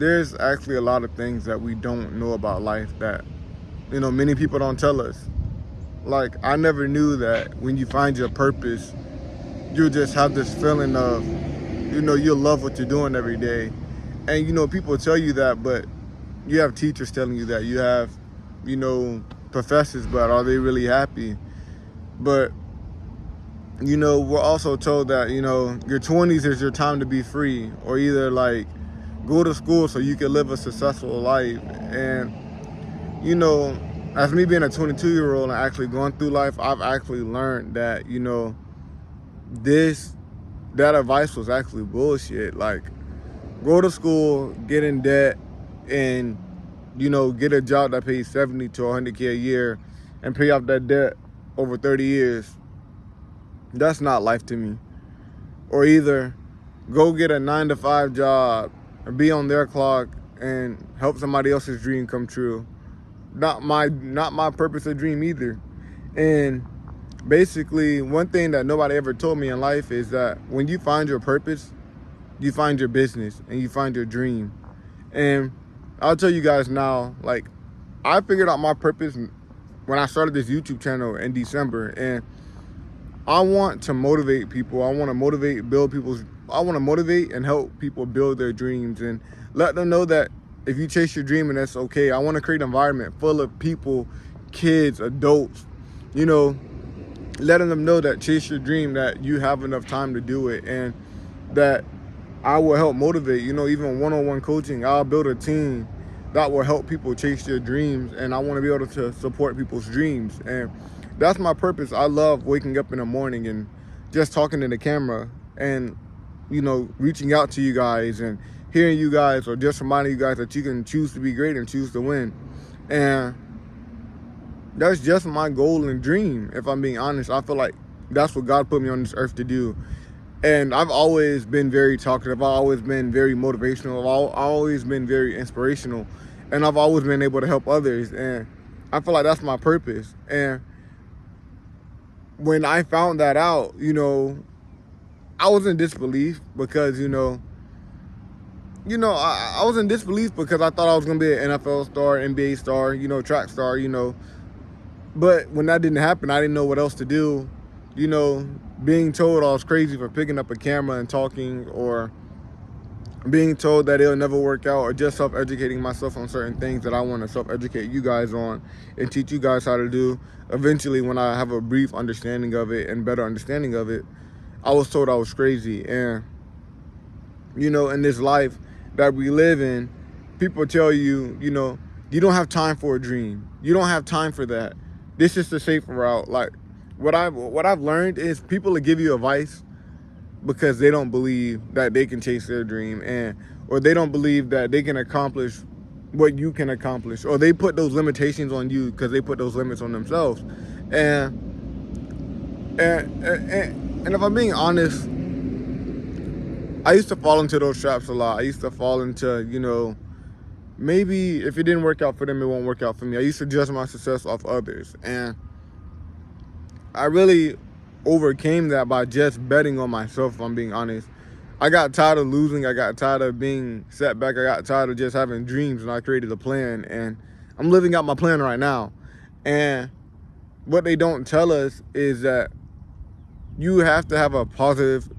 there's actually a lot of things that we don't know about life that, many people don't tell us. Like, I never knew that when you find your purpose, you'll just have this feeling of, you'll love what you're doing every day. And, people tell you that, but you have teachers telling you that. You have, you know, professors, but are they really happy? But, we're also told that, your 20s is your time to be free, or either like go to school so you can live a successful life. And, as me being a 22-year-old and actually going through life, I've actually learned that, this that advice was actually bullshit. Like, go to school, get in debt, and get a job that pays 70 to 100K a year and pay off that debt over 30 years. That's not life to me. Or either go get a 9 to 5 job and be on their clock and help somebody else's dream come true. Not my purpose or dream either. And basically, one thing that nobody ever told me in life is that when you find your purpose, you find your business and you find your dream. And I'll tell you guys now, like, I figured out my purpose when I started this YouTube channel in December, and I want to motivate people. I want to motivate and help people build their dreams and let them know that if you chase your dream, and that's okay. I want to create an environment full of people, kids, adults, letting them know that chase your dream, that you have enough time to do it, and that I will help motivate, even one-on-one coaching. I'll build a team that will help people chase their dreams, and I want to be able to support people's dreams. And that's my purpose. I love waking up in the morning and just talking to the camera and, reaching out to you guys and hearing you guys, or just reminding you guys that you can choose to be great and choose to win. And that's just my goal and dream. If I'm being honest, I feel like that's what God put me on this earth to do. And I've always been very talkative. I've always been very motivational. I've always been very inspirational. And I've always been able to help others. And I feel like that's my purpose. And when I found that out, I was in disbelief because, I was in disbelief because I thought I was going to be an NFL star, NBA star, track star, But when that didn't happen, I didn't know what else to do. Being told I was crazy for picking up a camera and talking, or being told that it'll never work out, or just self-educating myself on certain things that I want to self-educate you guys on and teach you guys how to do. Eventually, when I have a brief understanding of it and better understanding of it, I was told I was crazy. And, in this life that we live in, people tell you, you don't have time for a dream. You don't have time for that. This is the safer route. Like, what I've learned is people will give you advice because they don't believe that they can chase their dream, or they don't believe that they can accomplish what you can accomplish, or they put those limitations on you because they put those limits on themselves. And if I'm being honest, I used to fall into those traps a lot. I used to fall into, maybe if it didn't work out for them, it won't work out for me. I used to judge my success off others. And I really overcame that by just betting on myself, if I'm being honest. I got tired of losing. I got tired of being set back. I got tired of just having dreams, and I created a plan. And I'm living out my plan right now. And what they don't tell us is that you have to have a positive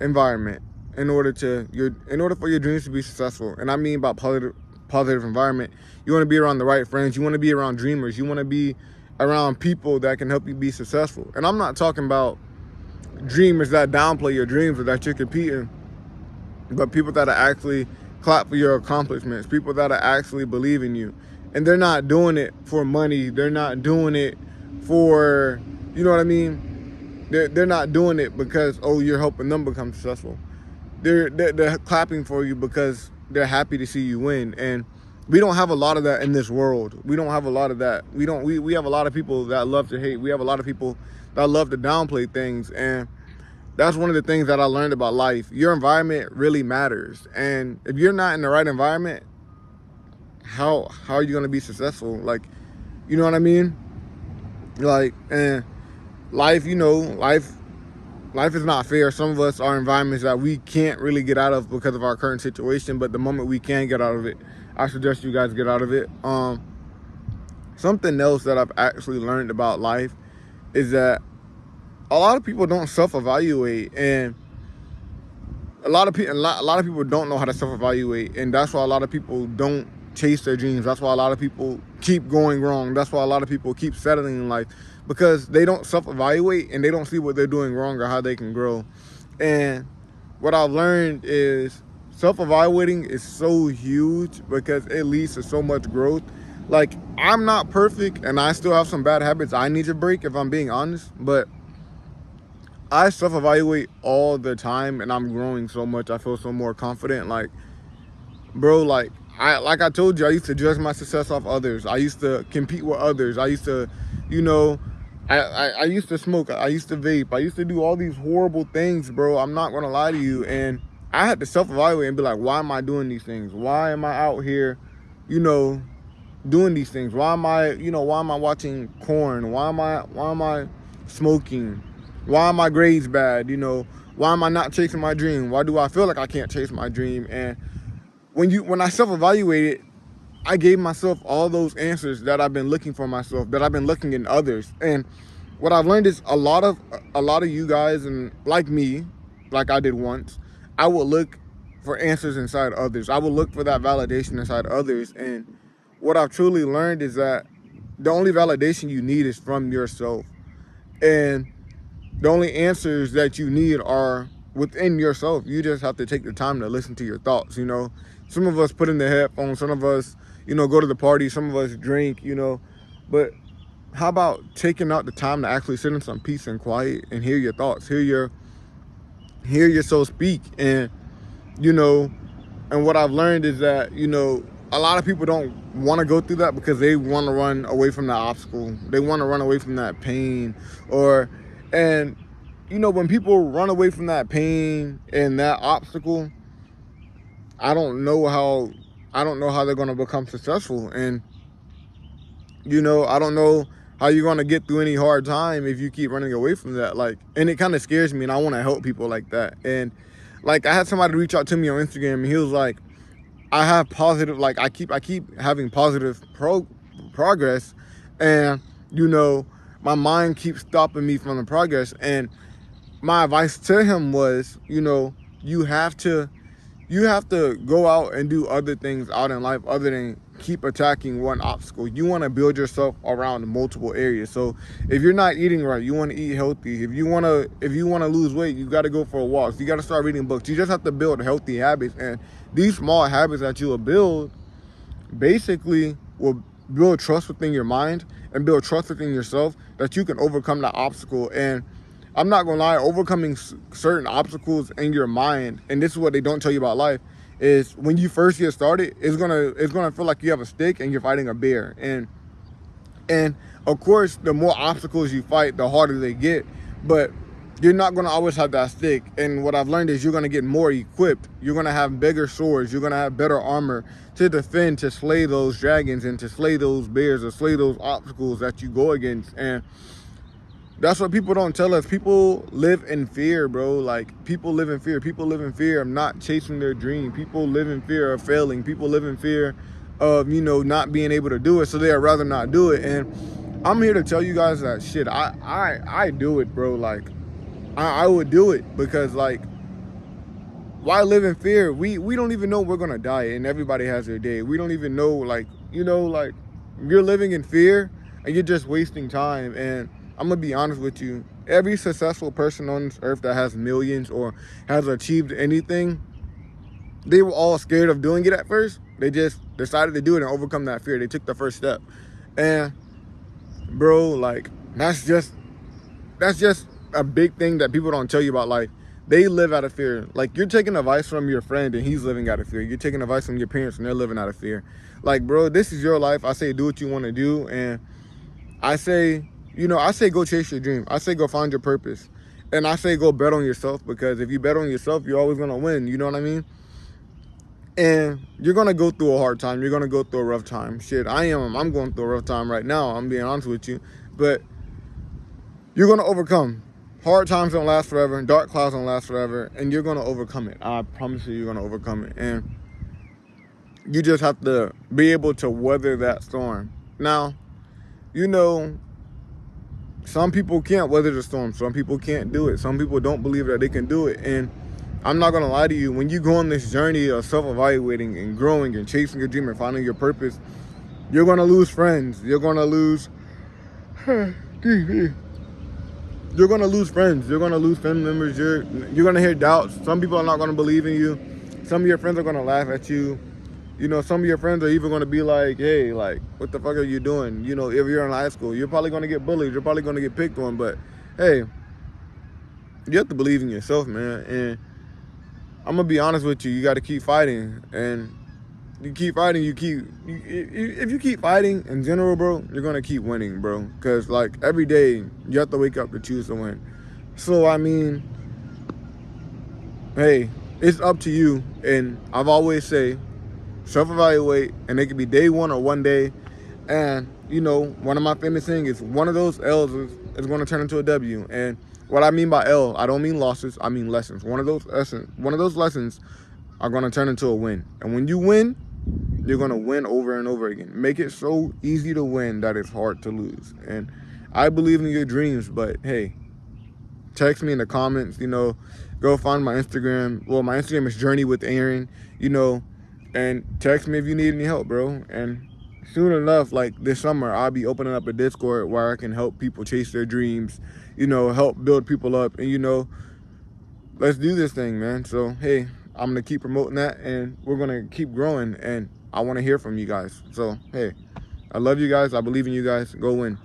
environment in order for your dreams to be successful. And I mean by positive environment, you want to be around the right friends. You want to be around dreamers. You want to be around people that can help you be successful. And I'm not talking about dreamers that downplay your dreams or that you're competing, but people that are actually clap for your accomplishments, people that are actually believe in you. And they're not doing it for money. They're not doing it for, you know what I mean? They're not doing it because, you're helping them become successful. They're clapping for you because they're happy to see you win. And we don't have a lot of that in this world. We don't have a lot of that. We have a lot of people that love to hate. We have a lot of people that love to downplay things. And that's one of the things that I learned about life. Your environment really matters. And if you're not in the right environment, how are you going to be successful? Like, you know what I mean? Like, and life, life life is not fair. Some of us are environments that we can't really get out of because of our current situation, but the moment we can get out of it, I suggest you guys get out of it. Something else that I've actually learned about life is that a lot of people don't self-evaluate, and a lot of people don't know how to self-evaluate, and that's why a lot of people don't chase their dreams. That's why a lot of people keep going wrong. That's why a lot of people keep settling in life, because they don't self-evaluate and they don't see what they're doing wrong or how they can grow. And what I've learned is self-evaluating is so huge because it leads to so much growth. Like, I'm not perfect and I still have some bad habits I need to break, if I'm being honest, but I self-evaluate all the time and I'm growing so much. I feel so more confident. Like, bro, like I told you, I used to judge my success off others. I used to compete with others. I used to, you know, I used to smoke. I used to vape. I used to do all these horrible things, bro. I'm not gonna lie to you. And I had to self-evaluate and be like, why am I doing these things? Why am I out here, you know, doing these things? Why am I watching porn? Why am I smoking? Why are my grades bad? You know, why am I not chasing my dream? Why do I feel like I can't chase my dream? And when I self-evaluated, I gave myself all those answers that I've been looking for myself, that I've been looking in others. And what I've learned is a lot of you guys, and like me, like I did once, I would look for answers inside others. I would look for that validation inside others. And what I've truly learned is that the only validation you need is from yourself. And the only answers that you need are within yourself. You just have to take the time to listen to your thoughts, you know. Some of us put in the headphones, some of us, you know, go to the party, some of us drink, you know. But how about taking out the time to actually sit in some peace and quiet and hear your thoughts, hear your soul speak. And, you know, and what I've learned is that, you know, a lot of people don't want to go through that because they want to run away from that obstacle. They want to run away from that pain. And, you know, when people run away from that pain and that obstacle, I don't know how they're going to become successful. And, you know, I don't know how you're going to get through any hard time if you keep running away from that. Like, and it kind of scares me, and I want to help people like that. And like, I had somebody reach out to me on Instagram, and he was like, I have positive, like, I keep having positive progress, and, you know, my mind keeps stopping me from the progress. And my advice to him was, you know, you have to go out and do other things out in life other than keep attacking one obstacle. You want to build yourself around multiple areas. So if you're not eating right, you want to eat healthy. If you want to lose weight, you got to go for a walk. You got to start reading books. You just have to build healthy habits, and these small habits that you will build basically will build trust within your mind and build trust within yourself that you can overcome that obstacle. And I'm not gonna lie, overcoming certain obstacles in your mind, and this is what they don't tell you about life, is when you first get started, it's gonna feel like you have a stick and you're fighting a bear. And of course, the more obstacles you fight, the harder they get. But you're not gonna always have that stick. And what I've learned is you're gonna get more equipped. You're gonna have bigger swords. You're gonna have better armor to defend, to slay those dragons and to slay those bears or slay those obstacles that you go against. And that's what people don't tell us. People live in fear, bro. Like, people live in fear. People live in fear of not chasing their dream. People live in fear of failing. People live in fear of, you know, not being able to do it, so they'd rather not do it. And I'm here to tell you guys that shit, I do it, bro. Like, I would do it because, like, why live in fear? We don't even know we're gonna die, and everybody has their day. We don't even know, like, you know, like, you're living in fear and you're just wasting time. And I'm gonna be honest with you, every successful person on this earth that has millions or has achieved anything, they were all scared of doing it at first. They just decided to do it and overcome that fear. They took the first step. And bro, like, that's just a big thing that people don't tell you about life. They live out of fear. Like, you're taking advice from your friend and he's living out of fear. You're taking advice from your parents and they're living out of fear. Like, bro, this is your life. I say do what you want to do. And I say, you know, I say go chase your dream. I say go find your purpose. And I say go bet on yourself, because if you bet on yourself, you're always going to win. You know what I mean? And you're going to go through a hard time. You're going to go through a rough time. Shit, I'm going through a rough time right now. I'm being honest with you. But you're going to overcome. hard times don't last forever, and dark clouds don't last forever, and you're gonna overcome it. I promise you, you're gonna overcome it, and you just have to be able to weather that storm. Now, you know, some people can't weather the storm. Some people can't do it. Some people don't believe that they can do it, and I'm not gonna lie to you. When you go on this journey of self-evaluating and growing and chasing your dream and finding your purpose, you're gonna lose friends. You're gonna lose. You're gonna lose friends. You're gonna lose family members. You're gonna hear doubts. Some people are not gonna believe in you. Some of your friends are gonna laugh at you. You know, some of your friends are even gonna be like, "Hey, like, what the fuck are you doing?" You know, if you're in high school, you're probably gonna get bullied. You're probably gonna get picked on. But hey, you have to believe in yourself, man. And I'm gonna be honest with you. You got to keep fighting, and you keep fighting. If you keep fighting in general, bro, you're gonna keep winning, bro. Cause like every day you have to wake up to choose to win. So I mean, hey, it's up to you. And I've always say, self-evaluate, and it could be day one or one day. And you know, one of my famous things is one of those L's is going to turn into a W. And what I mean by L, I don't mean losses, I mean lessons. One of those lessons are going to turn into a win. And when you win, you're going to win over and over again. Make it so easy to win that it's hard to lose. And I believe in your dreams, but hey, text me in the comments, you know, go find my Instagram. Well, my Instagram is Journey with Aaron, you know, and text me if you need any help, bro. And soon enough, like this summer, I'll be opening up a Discord where I can help people chase their dreams, you know, help build people up, and you know, let's do this thing, man. So hey, I'm gonna keep promoting that, and we're gonna keep growing, and I want to hear from you guys. So hey, I love you guys. I believe in you guys. Go win.